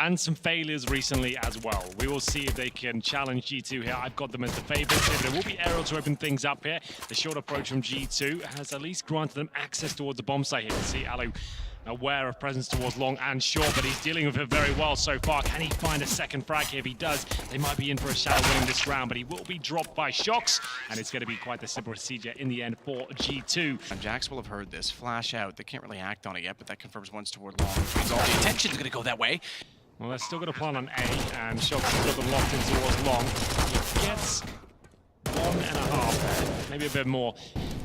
and some failures recently as well. We will see if they can challenge G2 here. I've got them as the favorites here, but it will be Aerial to open things up here. The short approach from G2 has at least granted them access towards the bomb site here. You can see Alu aware of presence towards long and short, but he's dealing with it very well so far. Can he find a second frag here? If he does, they might be in for a shadow win this round, but he will be dropped by Shox, and it's going to be quite the simple procedure in the end for G2. And Jax will have heard this. Flash out. They can't really act on it yet, but that confirms one's toward long. All the attention's going to go that way. Well, they're still going to plan on A, and Shox has got them locked in towards long. He gets 1.5, maybe a bit more,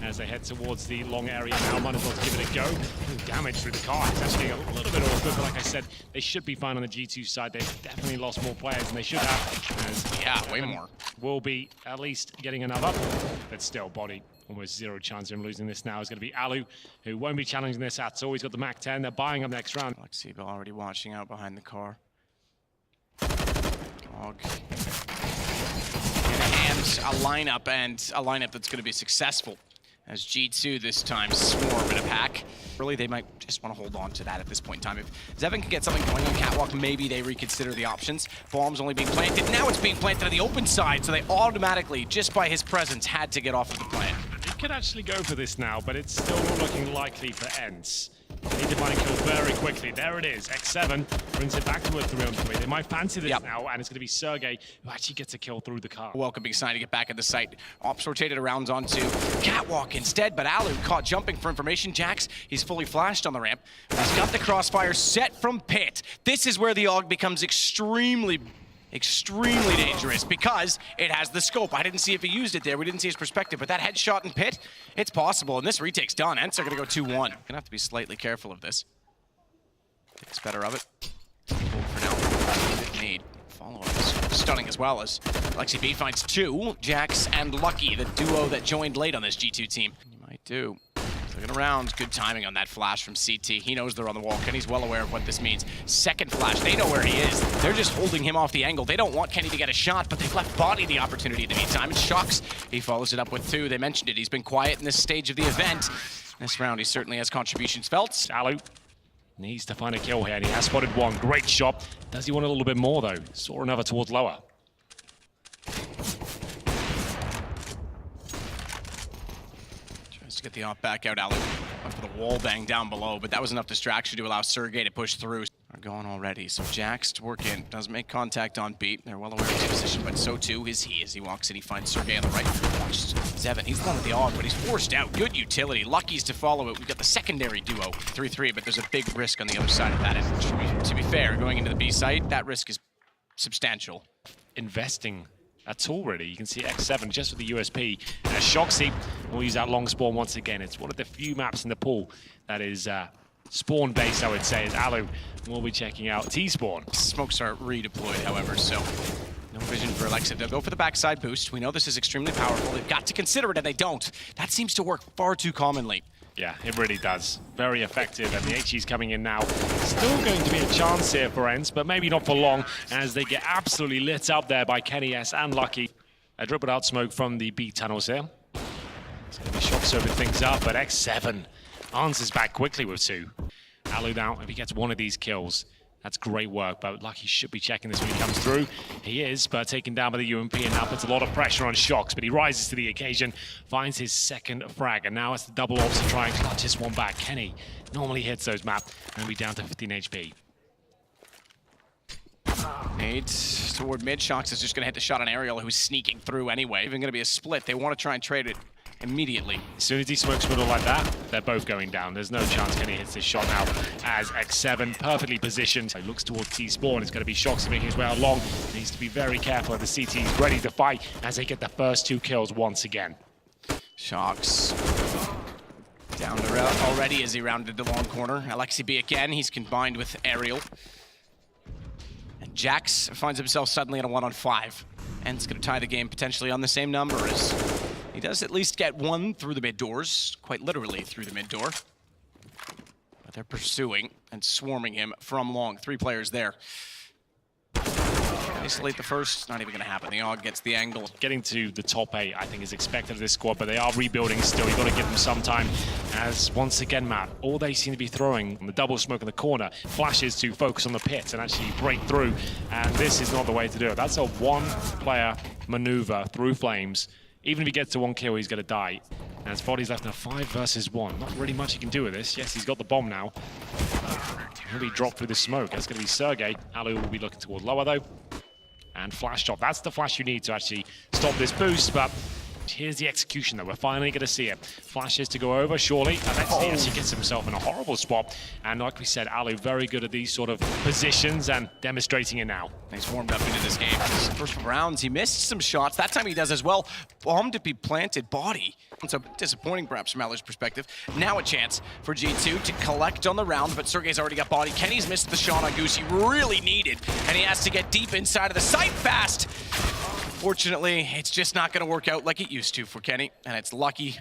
as they head towards the long area now. Might as well give it a go. Ooh, damage through the car. It's actually a little bit awkward, but like I said, they should be fine on the G2 side. They've definitely lost more players than they should have. As yeah, way more. Will be at least getting another, but still, body. Almost zero chance of him losing this now is going to be Alu, who won't be challenging this at all. He's got the Mac 10. They're buying up next round. XIII already watching out behind the car. Dog. A lineup, and a lineup that's going to be successful as G2 this time swarm in a pack. Really, they might just want to hold on to that at this point in time. If Xeven can get something going on Catwalk, maybe they reconsider the options. Bomb's only being planted. Now it's being planted on the open side, so they automatically, just by his presence, had to get off of the plant. He could actually go for this now, but it's still not looking likely for ENCE. They need to find a kill very quickly. There it is. XIII brings it back to a 3-on-3. They might fancy this now, and it's going to be Sergey who actually gets a kill through the car. Welcoming sign to get back at the site. Ops rotated around onto Catwalk instead, but Alu caught jumping for information. Jax, he's fully flashed on the ramp. He's got the crossfire set from pit. This is where the AUG becomes extremely dangerous because it has the scope. I didn't see if he used it there. We didn't see his perspective, but that headshot in pit, it's possible. And this retake's done. ENCE are going to go 2-1. Gonna have to be slightly careful of this. Thinks better of it. For now, good need. Follow-up is stunning as well as Lexi B finds 2. Jax and Lucky, the duo that joined late on this G2 team. You might do. Looking around, good timing on that flash from CT. He knows they're on the wall. Kenny's well aware of what this means. Second flash, they know where he is. They're just holding him off the angle. They don't want Kenny to get a shot, but they've left Body the opportunity in the meantime. And Shox, he follows it up with 2. They mentioned it. He's been quiet in this stage of the event. This round, he certainly has contributions felt. Alu needs to find a kill here, and he has spotted 1. Great shot. Does he want a little bit more, though? Saw another towards lower. To get the off back out, Alu went for the wall bang down below, but that was enough distraction to allow Sergey to push through. Are going already, so Jax to work in, doesn't make contact on beat. They're well aware of his position, but so too is he as he walks in. He finds Sergey on the right. Watch Xeven, he's the one with the AUG, but he's forced out. Good utility. Lucky's to follow it. We've got the secondary duo, 3-3, but there's a big risk on the other side of that. And to be fair, going into the B site, that risk is substantial. Investing at all, really. You can see XIII just with the USP. Shoxy will use that long spawn once again. It's one of the few maps in the pool that is spawn-based, I would say, as Alu will be checking out T-spawn. Smokes are redeployed, however, so no vision for Alexa. They'll go for the backside boost. We know this is extremely powerful. They've got to consider it, and they don't. That seems to work far too commonly. Yeah, it really does. Very effective, and the HE's coming in now. Still going to be a chance here for ENCE, but maybe not for long, as they get absolutely lit up there by Kenny S and Lucky. A dribbled out smoke from the B tunnels here. It's going to be Shox to open things up, but XIII answers back quickly with 2. Alu now, if he gets one of these kills, that's great work, but Lucky should be checking this when he comes through. He is, but taken down by the UMP, and now puts a lot of pressure on Shox, but he rises to the occasion, finds his second frag, and now it's the double ops to try and clutch this one back. Kenny normally hits those map, and we're down to 15 HP. Nade toward mid. Shox is just going to hit the shot on Aerial, who's sneaking through anyway. Even going to be a split. They want to try and trade it immediately. As soon as he smokes middle like that, they're both going down. There's no chance Kenny hits this shot now as XIII perfectly positioned. He looks towards T-spawn. It's going to be Shox making his way along. Needs to be very careful if the CT is ready to fight as they get the first 2 kills once again. Shox down the road already as he rounded the long corner. Alexi B again. He's combined with Aerial. And Jax finds himself suddenly in a 1-on-5. And it's going to tie the game potentially on the same number as he does at least get 1 through the mid doors, quite literally through the mid door. But they're pursuing and swarming him from long. 3 players there. Isolate the first, not even going to happen. The AUG gets the angle. Getting to the top 8, I think, is expected of this squad, but they are rebuilding still. You've got to give them some time, as once again, Matt, all they seem to be throwing on the double smoke in the corner, flashes to focus on the pit and actually break through, and this is not the way to do it. That's a one-player maneuver through flames. Even if he gets to 1 kill, he's going to die. And his body's left in a 5 versus 1. Not really much he can do with this. Yes, he's got the bomb now. He'll be dropped through the smoke. That's going to be Sergey. Alu will be looking towards lower, though. And flash shot. That's the flash you need to actually stop this boost, but here's the execution, though. We're finally going to see it. Flashes to go over, surely. And he actually gets himself in a horrible spot. And like we said, Alu very good at these sort of positions and demonstrating it now. He's warmed up into this game. First rounds, he missed some shots. That time he does as well. Bomb to be planted, body. So disappointing, perhaps, from Alu's perspective. Now a chance for G2 to collect on the round, but Sergey's already got body. Kenny's missed the shot on Goose he really needed, and he has to get deep inside of the site fast. Fortunately, it's just not going to work out like it used to for Kenny, and it's Lucky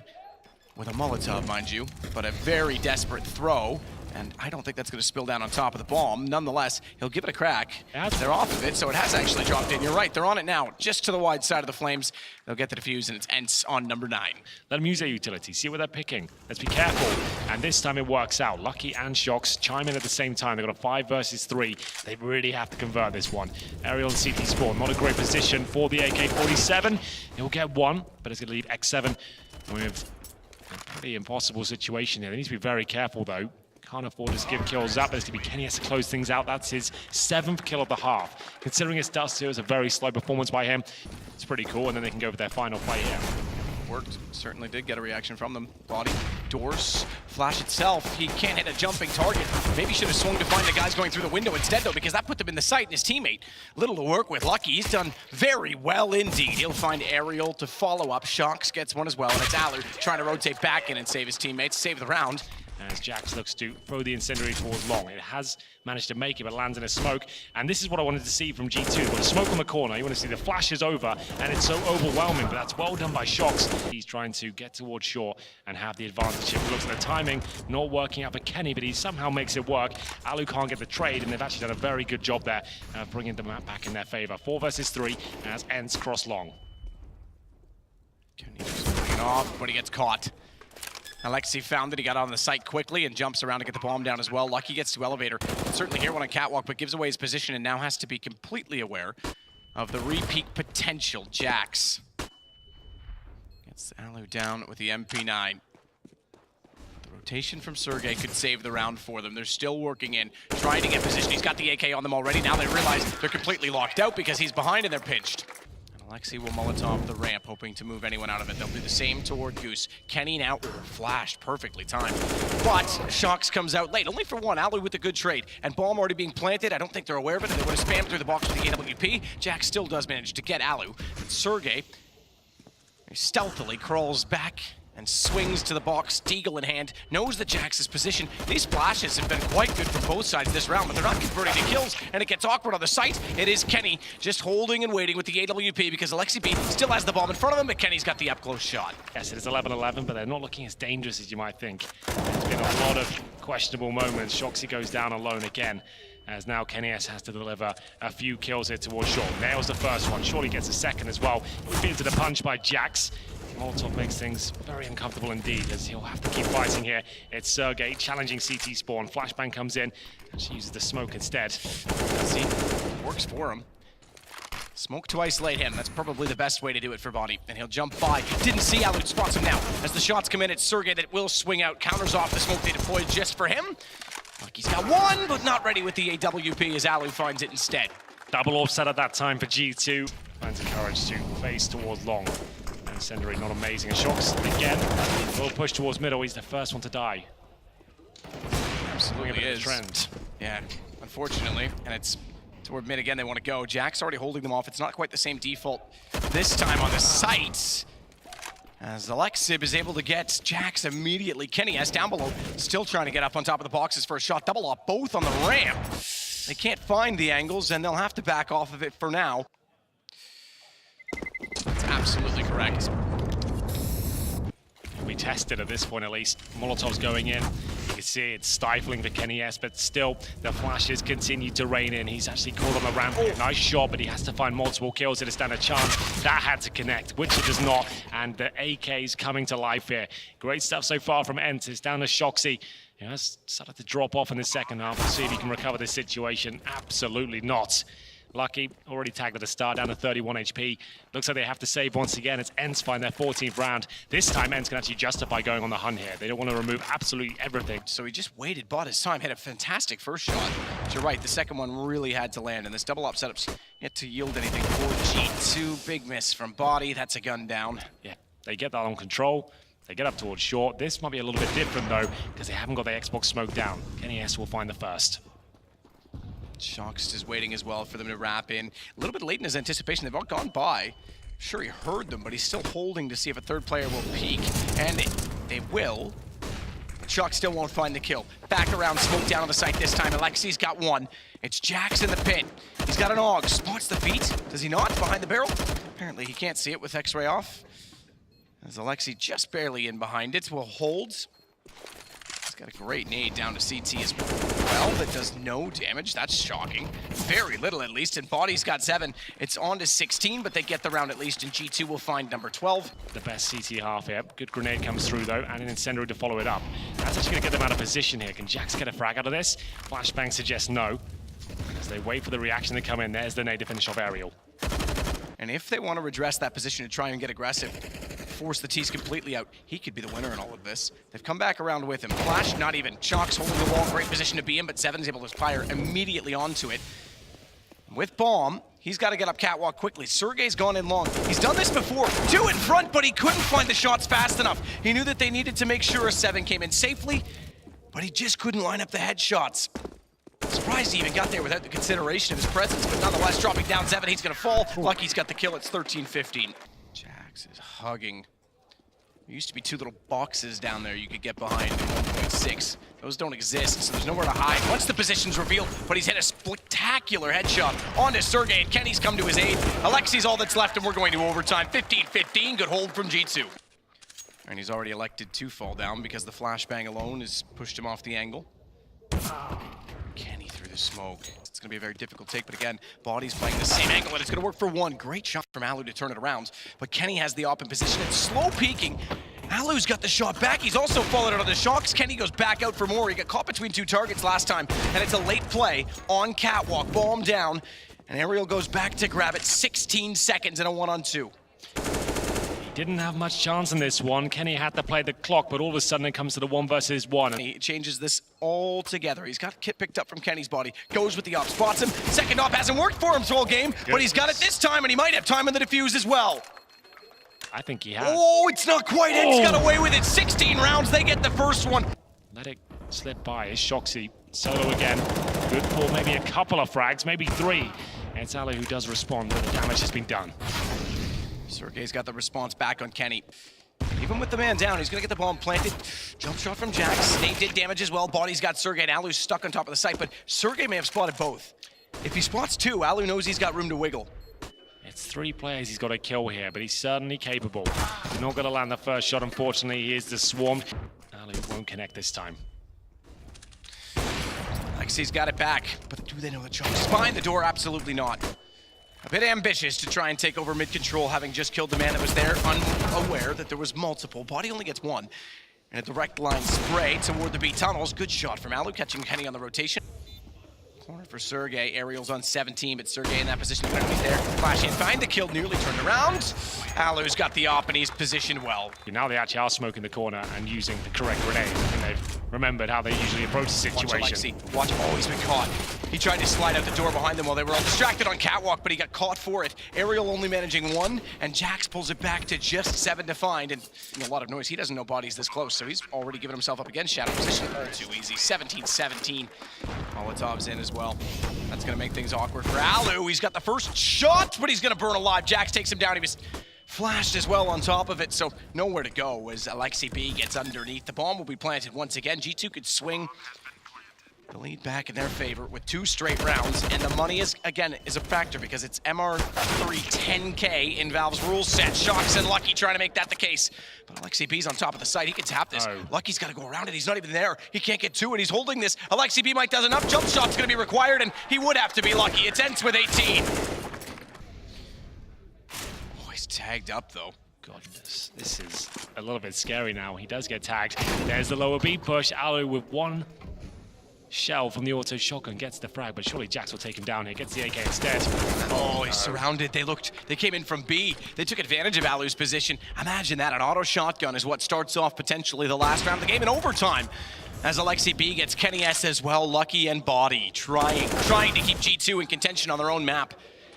with a Molotov, mind you, but a very desperate throw, and I don't think that's going to spill down on top of the bomb. Nonetheless, he'll give it a crack. They're off of it, so it has actually dropped in. You're right, they're on it now, just to the wide side of the flames. They'll get the defuse, and it's ENCE on number 9. Let them use their utility, see what they're picking. Let's be careful, and this time it works out. Lucky and Shox chime in at the same time. They've got a 5 versus 3. They really have to convert this one. Aerial and CT spawn, not a great position for the AK-47. He'll get one, but it's going to leave XIII with a pretty impossible situation here. They need to be very careful, though. Can't afford to give kills up. There's going to be Kenny has to close things out. That's his 7th kill of the half. Considering it's dust here, it's a very slow performance by him. It's pretty cool, and then they can go for their final play here. Worked. Certainly did get a reaction from them. Body, doors, flash itself. He can't hit a jumping target. Maybe should have swung to find the guys going through the window instead, though, because that put them in the sight, and his teammate. Little to work with. Lucky, he's done very well indeed. He'll find Aerial to follow up. Shox gets one as well, and it's Alu trying to rotate back in and save his teammates, save the round. As Jax looks to throw the incendiary towards long. It has managed to make it, but lands in a smoke. And this is what I wanted to see from G2. With a smoke on the corner, you want to see the flashes over, and it's so overwhelming, but that's well done by Shox. He's trying to get towards shore and have the advantage. If he looks at the timing, not working out for Kenny, but he somehow makes it work. Alu can't get the trade, and they've actually done a very good job there, bringing the map back in their favor. 4 versus 3, as ENCE cross long. Kenny's putting it off, but he gets caught. Alexi found it, he got on the site quickly and jumps around to get the bomb down as well. Lucky gets to elevator. Certainly here one on catwalk, but gives away his position and now has to be completely aware of the repeat potential. Jax gets Alu down with the MP9. The rotation from Sergey could save the round for them. They're still working in, trying to get position. He's got the AK on them already. Now they realize they're completely locked out because he's behind and they're pinched. Alexi will Molotov the ramp, hoping to move anyone out of it. They'll do the same toward Goose. Kenny now flashed, perfectly timed. But Shox comes out late, only for one. Alu with a good trade. And bomb already being planted. I don't think they're aware of it, and they would have spammed through the box with the AWP. Jax still does manage to get Alu. But Sergey stealthily crawls back and swings to the box, Deagle in hand, knows that Jax's position. These flashes have been quite good for both sides this round, but they're not converting to kills, and it gets awkward on the site. It is Kenny just holding and waiting with the AWP because Alexi B still has the bomb in front of him, but Kenny's got the up-close shot. Yes, it is 11-11, but they're not looking as dangerous as you might think. There's been a lot of questionable moments. Shoxy goes down alone again, as now Kenny S has to deliver a few kills here towards short. Nails the first one, surely gets a second as well. Feeds to the punch by Jax. Molotov makes things very uncomfortable indeed, as he'll have to keep fighting here. It's Sergey challenging CT spawn. Flashbang comes in, and she uses the smoke instead. See, works for him. Smoke to isolate him. That's probably the best way to do it for Body. And he'll jump by. Didn't see Alu, spots him now. As the shots come in, it's Sergey that will swing out, counters off the smoke they deployed just for him. Lucky's got one, but not ready with the AWP as Alu finds it instead. Double offset at that time for G2. Finds the courage to face towards long. Incendiary not amazing. And Shox again will push towards middle. He's the first one to die. Absolutely is. Trend. Yeah, unfortunately. And it's toward mid again they want to go. Jack's already holding them off. It's not quite the same default this time on the site. As Alexib is able to get Jax immediately. Kenny S down below, still trying to get up on top of the boxes for a shot. Double off, both on the ramp. They can't find the angles and they'll have to back off of it for now. That's absolutely correct. can be tested at this point at least. Molotov's going in. You can see it's stifling for KennyS, but still the flashes continue to rain in. He's actually caught on the ramp. Nice shot, but he has to find multiple kills to stand a chance. That had to connect, which it does not. And the AK's coming to life here. Great stuff so far from ENCE. It's down to Shoxy. You know, it's started to drop off in the second half. We'll see if he can recover this situation. Absolutely not. Lucky, already tagged at the start, down to 31 HP. Looks like they have to save once again. It's ENCE find their 14th round. This time, ENCE can actually justify going on the hunt here. They don't want to remove absolutely everything. So he just waited, bought his time, hit a fantastic first shot. But you're right, the second one really had to land, and this double up setup's yet to yield anything for G2. Big miss from body, that's a gun down. Yeah, they get that on control. They get up towards short. This might be a little bit different, though, because they haven't got the Xbox smoke down. KennyS will find the first. Shox is waiting as well for them to wrap in. A little bit late in his anticipation. They've all gone by. I'm sure he heard them, but he's still holding to see if a third player will peek. And they will. But Shox still won't find the kill. Back around, smoke down on the site this time. Alexi's got one. It's Jax in the pit. He's got an AUG. Spots the feet. Does he not? Behind the barrel? Apparently he can't see it with X-ray off. As Alexi just barely in behind it. Will holds. Got a great nade down to CT as well that does no damage. That's shocking. Very little at least, and Body's got 7. It's on to 16, but they get the round at least, and G2 will find number 12. The best CT half here. Good grenade comes through though, and an incendiary to follow it up. That's actually going to get them out of position here. Can Jax get a frag out of this? Flashbang suggests no. As they wait for the reaction to come in, there's the nade to finish off Aerial. And if they want to redress that position to try and get aggressive, force the T's completely out, he could be the winner in all of this. They've come back around with him. Flash, not even. Shox holding the wall, great position to be in, but Seven is able to fire immediately onto it. With Bomb, he's got to get up catwalk quickly. Sergey's gone in long. He's done this before. 2 in front, but he couldn't find the shots fast enough. He knew that they needed to make sure a 7 came in safely, but he just couldn't line up the headshots. Surprised he even got there without the consideration of his presence, but nonetheless, dropping down 7, he's gonna fall. Lucky's got the kill, it's 13-15. Jax is hugging. There used to be 2 little boxes down there you could get behind in 1.6. Those don't exist, so there's nowhere to hide. Once the position's revealed, but he's hit a spectacular headshot onto Sergey, and Kenny's come to his aid. Alexi's all that's left, and we're going to overtime. 15-15, good hold from G2. And he's already elected to fall down because the flashbang alone has pushed him off the angle. Kenny through the smoke. It's going to be a very difficult take, but again, Body's playing the same angle, and it's going to work for 1. Great shot from Alu to turn it around, but Kenny has the op in position and slow peeking. Alu's got the shot back. He's also fallen out of the Shox. Kenny goes back out for more. He got caught between 2 targets last time, and it's a late play on catwalk. Bomb down, and Aerial goes back to grab it. 16 seconds and a 1-on-2. Didn't have much chance in this one. Kenny had to play the clock, but all of a sudden it comes to the 1 versus 1. He changes this all together. He's got Kit picked up from Kenny's body. Goes with the op, spots him. Second op hasn't worked for him all game, but he's got it this time, and he might have time in the defuse as well. I think he has. Oh, it's not quite it. He's got away with it. 16 rounds, they get the first one. Let it slip by. It's Shoxy. Solo again. Good for maybe a couple of frags, maybe 3. And it's Ali who does respond, but the damage has been done. Sergey's got the response back on Kenny. Even with the man down, he's gonna get the bomb planted. Jump shot from Jax. Nate did damage as well. Body's got Sergey, and Alu's stuck on top of the site, but Sergey may have spotted both. If he spots 2, Alu knows he's got room to wiggle. It's 3 players he's got to kill here, but he's certainly capable. He's not gonna land the first shot, unfortunately. He is the swarm. Alu won't connect this time. Alexi's got it back, but do they know the Shox behind the door? Absolutely not. A bit ambitious to try and take over mid-control, having just killed the man that was there, unaware that there was multiple. Body only gets 1. And a direct line spray toward the B tunnels. Good shot from Alu, catching Kenny on the rotation. Corner for Sergey. Aerial's on 17, but Sergey in that position going to be there. Flash in, find the kill, nearly turned around. Alu's got the op, and he's positioned well. Now they actually are smoking the corner and using the correct grenade. I think they've remembered how they usually approach the situation. Watch, he's been caught. He tried to slide out the door behind them while they were all distracted on catwalk, but he got caught for it. Aerial only managing 1, and Jax pulls it back to just 7 to find, and a lot of noise. He doesn't know Body's this close, so he's already given himself up against shadow position. All too easy. 17-17. Molotov's in as well. That's going to make things awkward for Alu. He's got the first shot, but he's going to burn alive. Jax takes him down. He was flashed as well on top of it, so nowhere to go as Alexi B gets underneath. The bomb will be planted once again. G2 could swing the lead back in their favor with 2 straight rounds, and the money is a factor because it's MR3 10K in Valve's rule set. Shocks and Lucky trying to make that the case, but Alexi B's on top of the site. He can tap this. Lucky's got to go around it. He's not even there. He can't get to it. He's holding this. Alexi B might does enough. Jump shot's going to be required, and he would have to be lucky. It's ENCE with 18. Oh, he's tagged up though. Goodness, this is a little bit scary now. He does get tagged. There's the lower B push. Alu with 1 shell from the auto shotgun gets the frag, but surely Jax will take him down here. Gets the AK instead. Oh, he's surrounded. They came in from B. They took advantage of Alu's position. Imagine that. An auto shotgun is what starts off potentially the last round of the game in overtime. As Alexi B gets Kenny S as well. Lucky and Body trying to keep G2 in contention on their own map.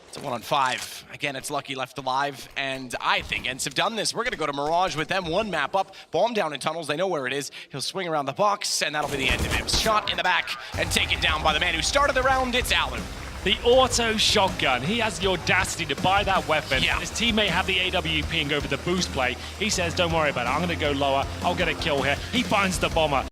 It's a 1-on-5. Again, it's Lucky left alive, and I think ENCE have done this. We're going to go to Mirage with them. 1 map up, bomb down in tunnels. They know where it is. He'll swing around the box, and that'll be the end of him. Shot in the back and taken down by the man who started the round. It's Alu. The auto shotgun. He has the audacity to buy that weapon. Yeah. His teammate have the AWP and go for the boost play. He says, don't worry about it. I'm going to go lower. I'll get a kill here. He finds the bomber.